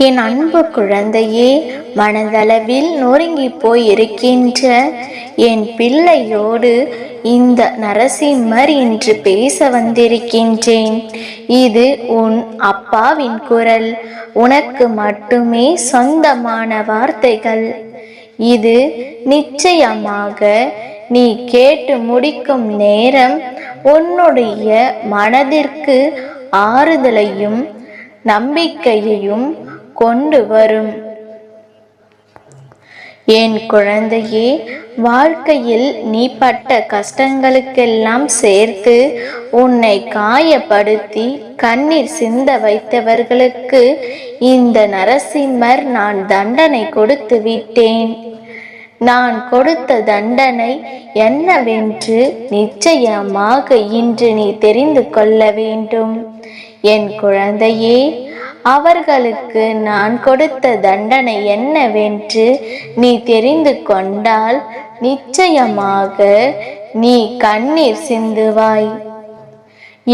என் அன்பு குழந்தையே, மனதளவில் நொறுங்கி போய் இருக்கின்ற என் பிள்ளையோடு இந்த நரசிம்மர் இன்று பேச வந்திருக்கின்றேன். இது உன் அப்பாவின் குரல். உனக்கு மட்டுமே சொந்தமான வார்த்தைகள். இது நிச்சயமாக நீ கேட்டு முடிக்கும் நேரம் உன்னுடைய மனதிற்கு ஆறுதலையும் நம்பிக்கையையும் கொண்டு வரும். என் குழந்தையே, வாழ்க்கையில் நீ பட்ட கஷ்டங்களுக்கெல்லாம் சேர்த்து உன்னை காயப்படுத்தி கண்ணீர் சிந்த வைத்தவர்களுக்கு இந்த நரசிம்மர் நான் தண்டனை கொடுத்து விட்டேன். நான் கொடுத்த தண்டனை என்னவென்று நிச்சயமாக இன்று நீ தெரிந்து கொள்ள வேண்டும். என் குழந்தையே, அவர்களுக்கு நான் கொடுத்த தண்டனை என்னவென்று நீ தெரிந்து கொண்டால் நிச்சயமாக நீ கண்ணீர் சிந்துவாய்.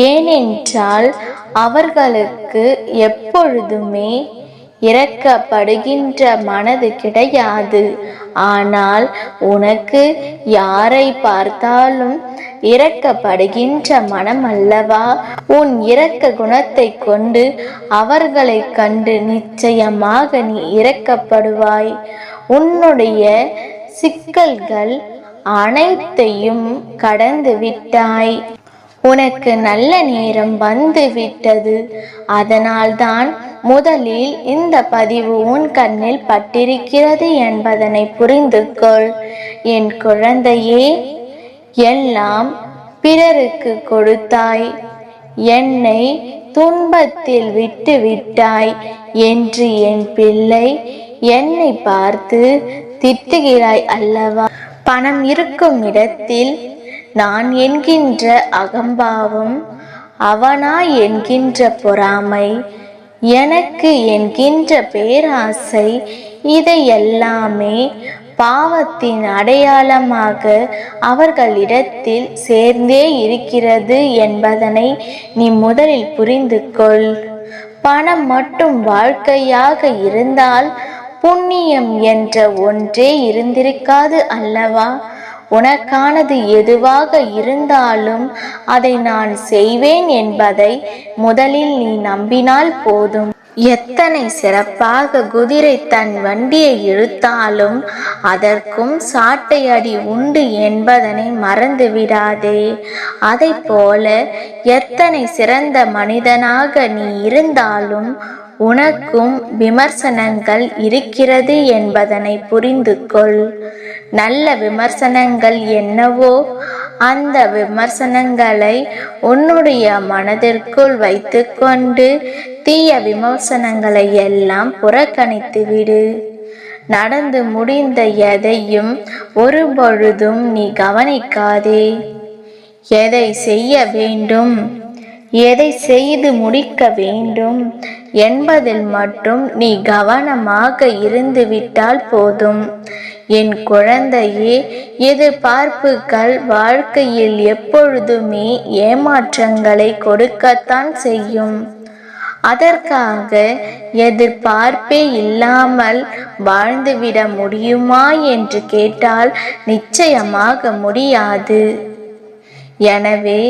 ஏனென்றால் அவர்களுக்கு எப்பொழுதுமே இரக்கப்படுகின்ற மனது கிடையாது. ஆனால் உனக்கு யாரை பார்த்தாலும் இரக்கப்படுகின்ற மனம் அல்லவா? உன் இரக்க குணத்தை கொண்டு அவர்களை கண்டு நிச்சயமாக நீ இரக்கப்படுவாய். உன்னுடைய சிக்கல்கள் அனைத்தையும் கடந்து விட்டாய். உனக்கு நல்ல நேரம் வந்து விட்டது. அதனால்தான் முதலில் இந்த பதிவு உன் கண்ணில் பட்டிருக்கிறது என்பதனை புரிந்து கொள். என் குழந்தையே, எல்லாம் பிறருக்கு கொடுத்தாய், என்னை துன்பத்தில் விட்டு விட்டாய் என்று என் பிள்ளை என்னை பார்த்து திட்டுகிறாய் அல்லவா? பணம் இருக்கும் இடத்தில் நான் என்கின்ற அகம்பாவம், அவனா என்கின்ற பொறாமை, எனக்கு என்கின்ற பேராசை, இதையெல்லாமே பாவத்தின் அடையாளமாக அவர்களிடத்தில் சேர்ந்தே இருக்கிறது என்பதனை நீ முதலில் புரிந்து கொள். பணம் மட்டும் வாழ்க்கையாக இருந்தால் புண்ணியம் என்ற ஒன்றே இருந்திருக்காது அல்லவா? உனக்கானது எதுவாக இருந்தாலும் அதை நான் செய்வேன் என்பதை முதலில் நீ நம்பினால் போதும். எத்தனை சிறப்பாக குதிரை தன் வண்டியை இழுத்தாலும் அதற்கும் சாட்டை அடி உண்டு என்பதனை மறந்து விடாதே. அதை போல எத்தனை சிறந்த மனிதனாக நீ இருந்தாலும் உனக்கும் விமர்சனங்கள் இருக்கிறது என்பதனை புரிந்து கொள். நல்ல விமர்சனங்கள் என்னவோ அந்த விமர்சனங்களை உன்னுடைய மனதிற்குள் வைத்துக்கொண்டு தீய விமர்சனங்களை எல்லாம் புறக்கணித்து விடு. நடந்து முடிந்த எதையும் ஒரு பொழுதும் நீ கவனிக்காதே. எதை செய்ய வேண்டும், எதை செய்து முடிக்க வேண்டும் என்பதில் மட்டும் நீ கவனமாக இருந்துவிட்டால் போதும். என் குழந்தையே, எதிர்பார்ப்புகள் வாழ்க்கையில் எப்பொழுதுமே ஏமாற்றங்களை கொடுக்கத்தான் செய்யும். அதற்காக எதிர்பார்ப்பே இல்லாமல் வாழ்ந்துவிட முடியுமா என்று கேட்டால் நிச்சயமாக முடியாது. எனவே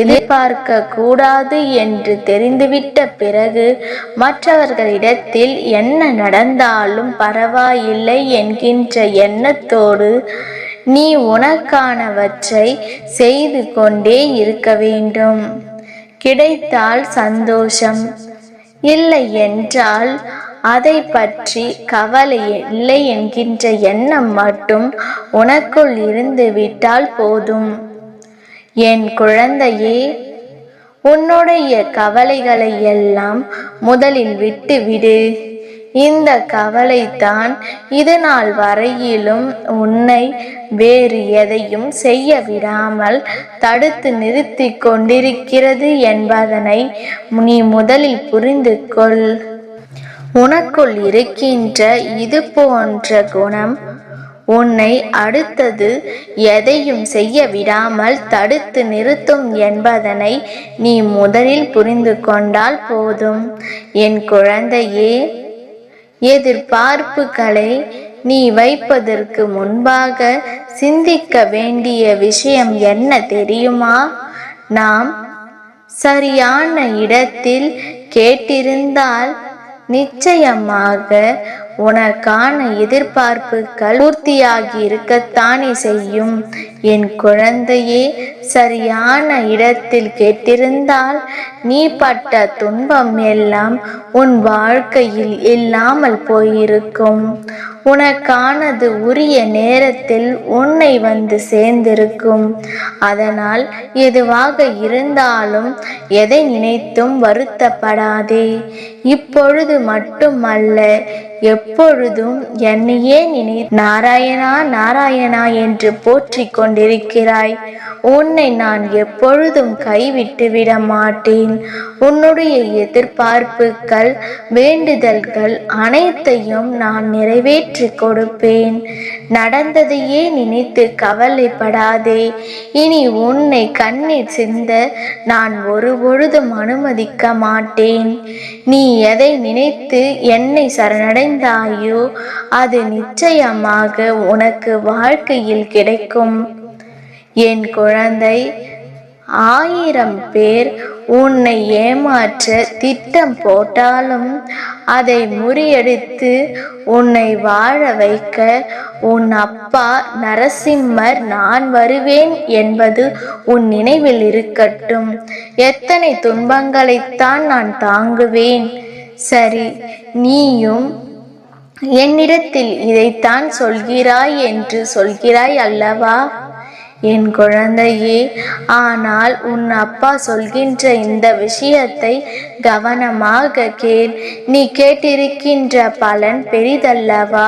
எதிர்பார்க்க கூடாது என்று தெரிந்துவிட்ட பிறகு மற்றவர்களிடத்தில் என்ன நடந்தாலும் பரவாயில்லை என்கின்ற எண்ணத்தோடு நீ உனக்கானவற்றை செய்து கொண்டே இருக்க வேண்டும். கிடைத்தால் சந்தோஷம், இல்லை என்றால் அதை பற்றி கவலை இல்லை என்கின்ற எண்ணம் மட்டும் உனக்குள் இருந்து விட்டால் போதும். என் குழந்தையே, உன்னுடைய கவலைகளை எல்லாம் முதலில் விட்டு விடு. இந்த கவலைதான் இது நாள் வரையிலும் உன்னை வேறு எதையும் செய்ய விடாமல் தடுத்து நிறுத்தி கொண்டிருக்கிறது என்பதனை நீ முதலில் புரிந்து கொள். உனக்குள் இருக்கின்ற இது போன்ற குணம் உன்னை அடுத்தது எதையும் செய்ய விடாமல் தடுத்து நிறுத்தும் என்பதனை நீ முதலில் புரிந்து கொண்டால் போதும். என் குழந்தையே, எதிர்பார்ப்புகளை நீ வைப்பதற்கு முன்பாக சிந்திக்க வேண்டிய விஷயம் என்ன தெரியுமா? நாம் சரியான இடத்தில் கேட்டிருந்தால் நிச்சயமாக உனக்கான எதிர்பார்ப்புகள் பூர்த்தியாகி இருக்கத்தானே செய்யும். என் குழந்தையே, சரியான இடத்தில் கேட்டிருந்தால் நீ பட்ட துன்பம் எல்லாம் உன் வாழ்க்கையில் இல்லாமல் போயிருக்கும். உனக்கானது உரிய நேரத்தில் உன்னை வந்து சேர்ந்திருக்கும். அதனால் எதுவாக இருந்தாலும் எதை நினைத்தும் வருத்தப்படாதே. இப்பொழுது மட்டுமல்ல, எப்பொழுதும் என்னையே நினை நாராயணா நாராயணா என்று போற்றிக் கொண்டிருக்கிறாய். உன்னை நான் எப்பொழுதும் கைவிட்டு விட மாட்டேன். உன்னுடைய எதிர்பார்ப்புகள், வேண்டுதல்கள் அனைத்தையும் நான் நிறைவேற்றி கொடுப்பேன். நடந்ததையே நினைத்து கவலைப்படாதே. இனி உன்னை கண்ணீர் சிந்த நான் ஒருபொழுதும் அனுமதிக்க மாட்டேன். நீ எதை நினைத்து என்னை சரணடைந்தாயோ அது நிச்சயமாக உனக்கு வாழ்க்கையில் கிடைக்கும். என் குழந்தை, 1000 பேர் உன்னை ஏமாற்ற திட்டம் போட்டாலும் அதை முறியடித்து உன்னை வாழ வைக்க உன் அப்பா நரசிம்மர் நான் வருவேன் என்பது உன் நினைவில் இருக்கட்டும். எத்தனை துன்பங்களைத்தான் நான் தாங்குவேன். சரி, நீயும் என்னிடத்தில் இதைத்தான் சொல்கிறாய் என்று சொல்கிறாய் அல்லவா என் குழந்தையே? ஆனால் உன் அப்பா சொல்கின்ற இந்த விஷயத்தை கவனமாக கேள். நீ கேட்டிருக்கின்ற பலன் பெரிதல்லவா?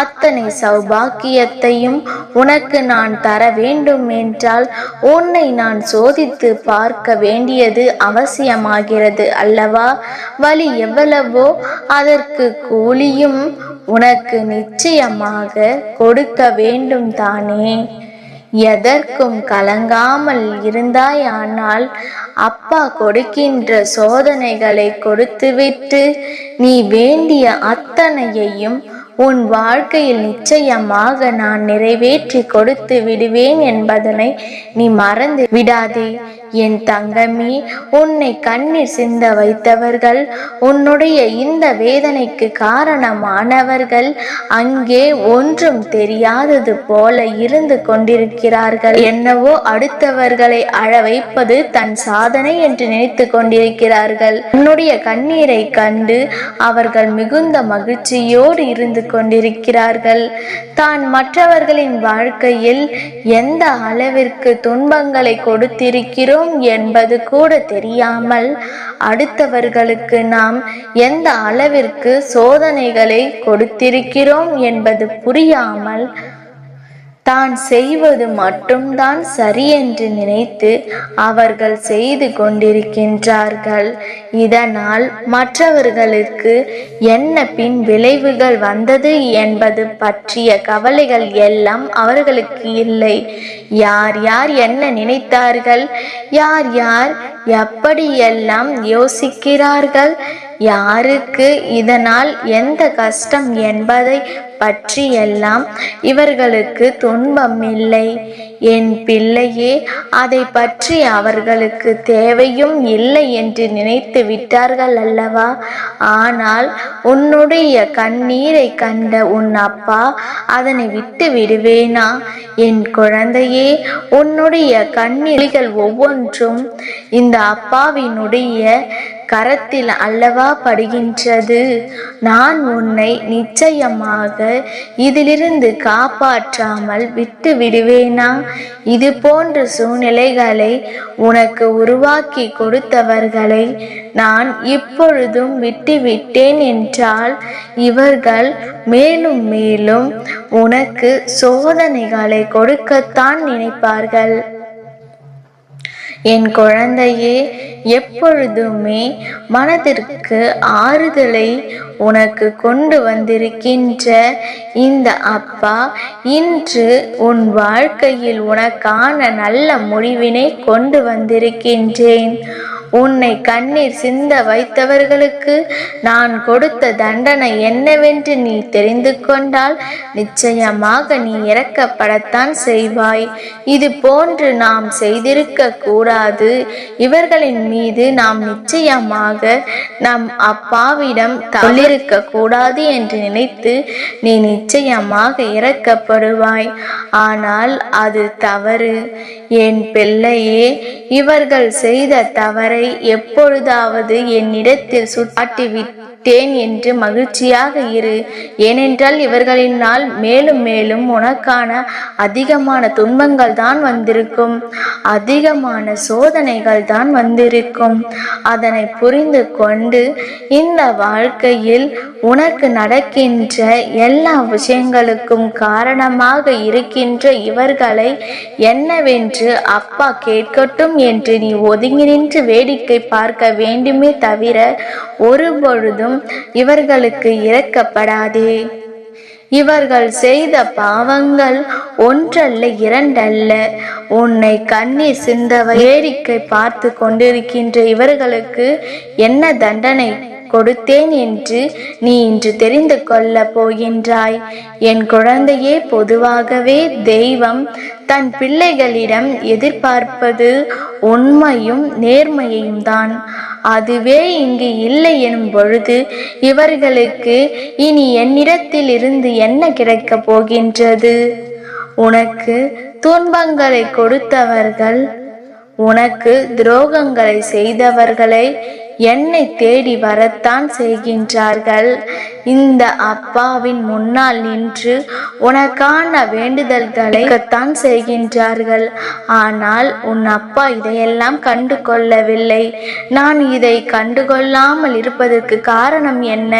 அத்தனை சௌபாக்கியத்தையும் உனக்கு நான் தர வேண்டும் என்றால் உன்னை நான் சோதித்து பார்க்க வேண்டியது அவசியமாகிறது அல்லவா? வலி எவ்வளவோ அதற்கு கூலியும் உனக்கு நிச்சயமாக கொடுக்க வேண்டும் தானே. எதற்கும் கலங்காமல் இருந்தாயானால் அப்பா கொடுக்கின்ற சோதனைகளை கொடுத்துவிட்டு நீ வேண்டிய அத்தனையையும் உன் வாழ்க்கையில் நிச்சயமாக நான் நிறைவேற்றி கொடுத்து விடுவேன் என்பதனை நீ மறந்து விடாதே. என் தங்கமே, உன்னை கண்ணீர் சிந்த வைத்தவர்கள், உன்னுடைய இந்த வேதனைக்கு காரணமானவர்கள் அங்கே ஒன்றும் தெரியாதது போல இருந்து கொண்டிருக்கிறார்கள். என்னவோ அடுத்தவர்களை அழ வைப்பது தன் சாதனை என்று நினைத்து கொண்டிருக்கிறார்கள். உன்னுடைய கண்ணீரை கண்டு அவர்கள் மிகுந்த மகிழ்ச்சியோடு இருந்து கொண்டிருக்கிறார்கள். தான் மற்றவர்களின் வாழ்க்கையில் எந்த அளவிற்கு துன்பங்களை கொடுத்திருக்கிறோம் என்பது கூட தெரியாமல், அடுத்தவர்களுக்கு நாம் எந்த அளவிற்கு சோதனைகளை கொடுத்திருக்கிறோம் என்பது புரியாமல் தான் செய்வது மட்டும்தான் சரி என்று நினைத்து அவர்கள் செய்து கொண்டிருக்கின்றார்கள். இதனால் மற்றவர்களுக்கு என்ன பின் விளைவுகள் வந்தது என்பது பற்றிய கவலைகள் எல்லாம் அவர்களுக்கு இல்லை. யார் யார் என்ன நினைத்தார்கள், யார் யார் எப்படியெல்லாம் யோசிக்கிறார்கள், யாருக்கு இதனால் எந்த கஷ்டம் என்பதை பற்றியெல்லாம் இவர்களுக்கு துன்பம் இல்லை. என் பிள்ளையே, அதை பற்றி அவர்களுக்கு தேவையும் இல்லை என்று நினைத்து விட்டார்கள் அல்லவா? ஆனால் உன்னுடைய கண்ணீரை கண்ட உன் அப்பா அதனை விட்டு விடுவேனா? என் குழந்தையே, உன்னுடைய கண்ணீர்கள் ஒவ்வொன்றும் இந்த அப்பாவினுடைய கரத்தில் அல்லவா படுகின்றது. நான் உன்னை நிச்சயமாக இதிலிருந்து காப்பாற்றாமல் விட்டு விடுவேனா? இது போன்ற சூழ்நிலைகளை உனக்கு உருவாக்கி கொடுத்தவர்களை நான் இப்பொழுதும் விட்டுவிட்டேன் என்றால் இவர்கள் மேலும் மேலும் உனக்கு சோதனைகளை கொடுக்கத்தான் நினைப்பார்கள். என் குழந்தையே, எப்பொழுதுமே மனதிற்கு ஆறுதலை உனக்கு கொண்டு வந்திருக்கின்ற இந்த அப்பா இன்று உன் வாழ்க்கையில் உனக்கான நல்ல முடிவினை கொண்டு வந்திருக்கின்றேன். உன்னை கண்ணீர் சிந்த வைத்தவர்களுக்கு நான் கொடுத்த தண்டனை என்னவென்று நீ தெரிந்து கொண்டால் நிச்சயமாக நீ இறக்கப்படத்தான் செய்வாய். இது போன்று நாம் செய்திருக்க கூடாது. இவர்களின் மீது நாம் நிச்சயமாக நம் அப்பாவிடம் சொல்லிருக்க கூடாது என்று நினைத்து நீ நிச்சயமாக இறக்கப்படுவாய். ஆனால் அது தவறு. என் பிள்ளையே, இவர்கள் செய்த தவறை எப்பொழுதாவது என்னிடத்தில் சுட்டிவிட்டேன் என்று மகிழ்ச்சியாக இரு. ஏனென்றால் இவர்களினால் மேலும் மேலும் உனக்கான அதிகமான துன்பங்கள் தான் வந்திருக்கும், அதிகமான சோதனைகள் தான் வந்திருக்கும். அதனை புரிந்து கொண்டு இந்த வாழ்க்கையில் உனக்கு நடக்கின்ற எல்லா விஷயங்களுக்கும் காரணமாக இருக்கின்ற இவர்களை என்னவென்று அப்பா கேட்கட்டும் என்று நீ ஒதுங்கி நின்று வேடிக்கை பார்க்க வேண்டுமே தவிர ஒருபொழுதும் இவர்களுக்கு இரக்கப்படாதே. இவர்கள் செய்த பாவங்கள் ஒன்றல்ல இரண்டல்ல. உன்னை கண்ணீர் சிந்த வேடிக்கை பார்த்து கொண்டிருக்கின்ற இவர்களுக்கு என்ன தண்டனை கொடுத்தேன் என்று நீ இன்று தெரிந்து கொள்ள போகின்றாய். என் குழந்தையே, பொதுவாகவே தெய்வம் தன் பிள்ளைகளிடம் எதிர்பார்ப்பது உண்மையும் நேர்மையும் தான். அதுவே இங்கு இல்லை எனும் பொழுது இவர்களுக்கு இனி என்னிடத்தில் இருந்து என்ன கிடைக்கப் போகின்றது? உனக்கு துன்பங்களை கொடுத்தவர்கள், உனக்கு துரோகங்களை செய்தவர்களை என்னை தேடி வரத்தான் செய்கின்றார்கள். இந்த அப்பாவின் முன்னால் நின்று உனக்கான வேண்டுதல்களைத்தான் செய்கின்றார்கள். ஆனால் உன் அப்பா இதையெல்லாம் கண்டு கொள்ளவில்லை. நான் இதை கண்டுகொள்ளாமல் இருப்பதற்கு காரணம் என்ன?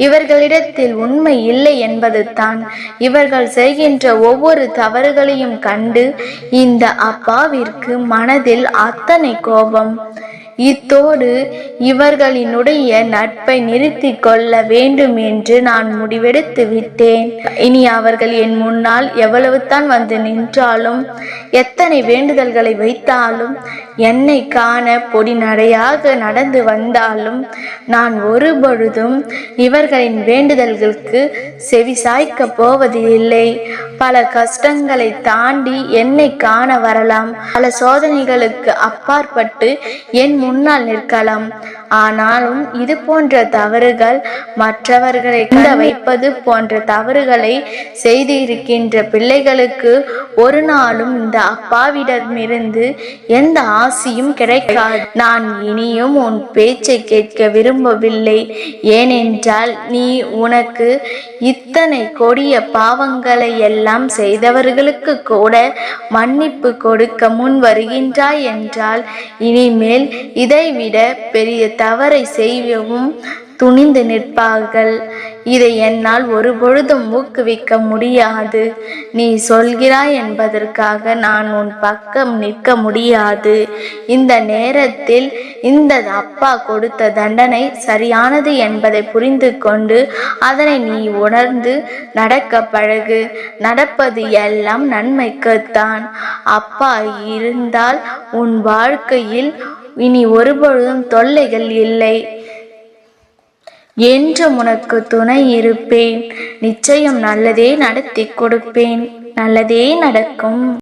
இவர்களிடத்தில் உண்மை இல்லை என்பது தான். இவர்கள் செய்கின்ற ஒவ்வொரு தவறுகளையும் கண்டு இந்த அப்பாவிற்கு மனதில் அத்தனை கோபம். இத்தோடு இவர்களினுடைய நட்பை நிறுத்தி கொள்ள வேண்டும் என்று நான் முடிவெடுத்து விட்டேன். இனி அவர்கள் என் முன்னால் எவ்வளவு தான் வந்து நின்றாலும், எத்தனை வேண்டுதல்களை வைத்தாலும், என்னை காண பொடி நடையாக நடந்து வந்தாலும் நான் ஒருபொழுதும் இவர்களின் வேண்டுதல்களுக்கு செவி சாய்க்க போவதில்லை. பல கஷ்டங்களை தாண்டி என்னை காண வரலாம், பல சோதனைகளுக்கு அப்பாற்பட்டு என் முன்னால் நிற்கலாம். ஆனாலும் இது போன்ற தவறுகள், மற்றவர்களை கண்ட வைப்பது போன்ற தவறுகளை செய்து இருக்கின்ற பிள்ளைகளுக்கு ஒரு நாளும் இந்த அப்பாவிடமிருந்து எந்த ஆசியும் கிடைக்காது. நான் இனியும் உன் பேச்சை கேட்க விரும்பவில்லை. ஏனென்றால் நீ உனக்கு இத்தனை கொடிய பாவங்களை எல்லாம் செய்தவர்களுக்கு கூட மன்னிப்பு கொடுக்க முன் வருகின்றாய் என்றால் இனிமேல் இதைவிட பெரிய தவறை செய்யவும் துணிந்து நிற்பார்கள். இதை என்னால் ஒருபொழுதும் ஊக்குவிக்க முடியாது. நீ சொல்கிறாய் என்பதற்காக நான் உன் பக்கம் நிற்க முடியாது. இந்த நேரத்தில் இந்த அப்பா கொடுத்த தண்டனை சரியானது என்பதை புரிந்து கொண்டு அதனை நீ உணர்ந்து நடக்க பழகு. நடப்பது எல்லாம் நன்மைக்குத்தான். அப்பா இருந்தால் உன் வாழ்க்கையில் இனி ஒருபொழுதும் தொல்லைகள் இல்லை. என்றும் உனக்கு துணை இருப்பேன். நிச்சயம் நல்லதே நடத்தி கொடுப்பேன். நல்லதே நடக்கும்.